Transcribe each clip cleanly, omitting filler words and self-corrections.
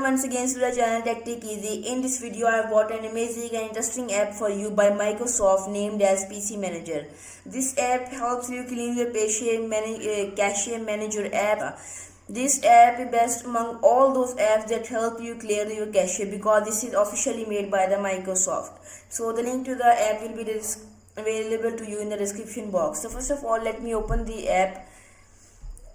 once again to the channel Tech Easy. In this video I have bought an amazing and interesting app for you by Microsoft named as PC Manager. This app helps you clean your cache manager app. This app is best among all those apps that help you clear your cache because this is officially made by the Microsoft. So the link to the app will be available to you in the description box. So first of all, let me open the app.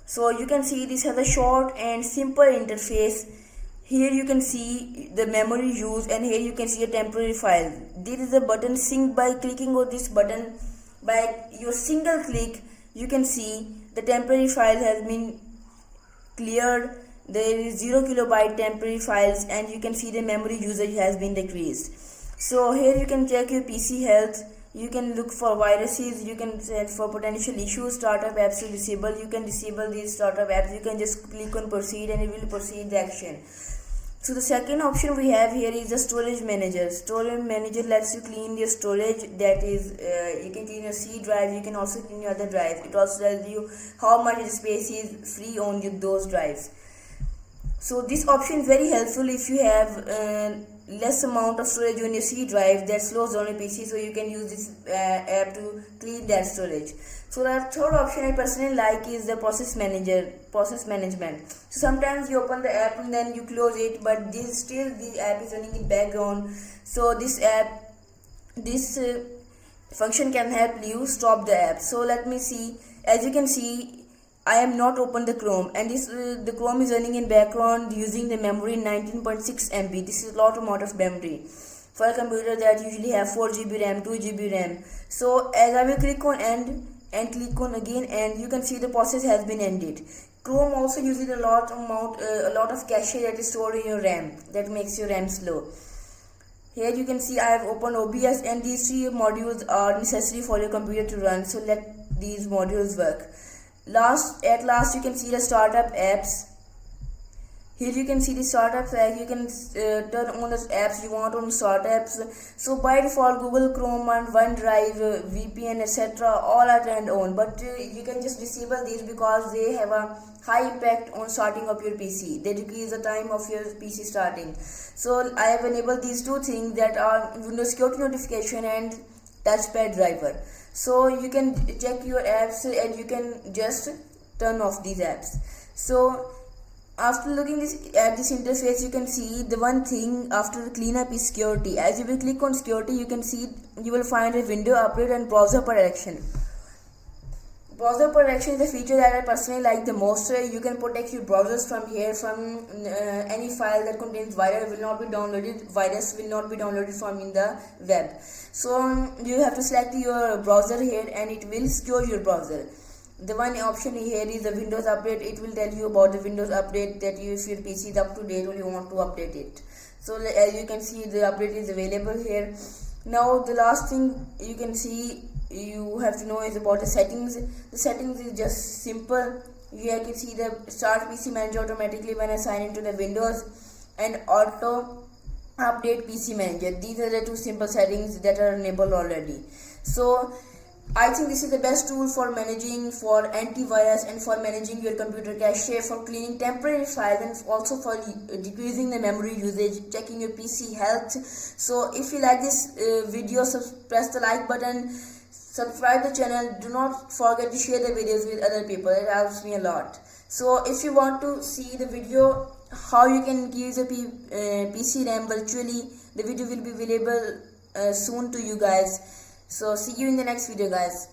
So you can see this has a short and simple interface. Here you can see the memory used, and here you can see a temporary file. There is a button sync. By clicking on this button, by your single click, you can see the temporary file has been cleared. There is 0 kilobyte temporary files, and you can see the memory usage has been decreased. So here you can check your PC health. You can look for viruses, you can check for potential issues, startup apps to disable. You can disable these startup apps. You can just click on proceed and it will proceed the action. So the second option we have here is the storage manager. Storage manager lets you clean your storage. That is, you can clean your C drive, you can also clean your other drives. It also tells you how much space is free on those drives. So this option is very helpful if you have less amount of storage on your C drive that slows down your PC, so you can use this app to clean that storage. So the third option I personally like is the process management. So sometimes you open the app and then you close it, but the app is running in background. So this function can help you stop the app. So let me see. As you can see, I am not open the Chrome, and the Chrome is running in background using the memory 19.6 MB. This is a lot amount of memory for a computer that usually have 4 GB RAM, 2 GB RAM. So as I will click on end and click on again, and you can see the process has been ended. Chrome also uses a lot of cache that is stored in your RAM, that makes your RAM slow. Here you can see I have opened OBS, and these three modules are necessary for your computer to run. So let these modules work. At last you can see the startup apps. Here you can see the startups, like you can turn on the apps you want on startups. So by default Google Chrome and OneDrive, VPN, etc. all are turned on, but you can just disable these because they have a high impact on starting up your PC. They decrease the time of your PC starting. So I have enabled these two things, that are Windows Security Notification and touchpad driver. So you can check your apps and you can just turn off these apps. So after looking at this interface, you can see the one thing after the cleanup is security. As you will click on security, you can see you will find a window update and browser protection. Browser protection is a feature that I personally like the most. You can protect your browsers from here, from any file that contains virus will not be downloaded from in the web. So you have to select your browser here and it will secure your browser. The one option here is the Windows update. It will tell you about the Windows update, that if your PC is up to date or you want to update it. So as you can see, the update is available here. Now the last thing you can see, you have to know is about the settings. The settings is just simple. You can see the start PC manager automatically when I sign into the Windows, and auto update PC manager. These are the two simple settings that are enabled already. So I think this is the best tool for managing, for antivirus, and for managing your computer cache, for cleaning temporary files, and also for decreasing the memory usage, checking your PC health. So if you like this video, press the like button, subscribe the channel. Do not forget to share the videos with other people. It helps me a lot. So if you want to see the video how you can use a PC RAM virtually, the video will be available soon to you guys. So see you in the next video, guys.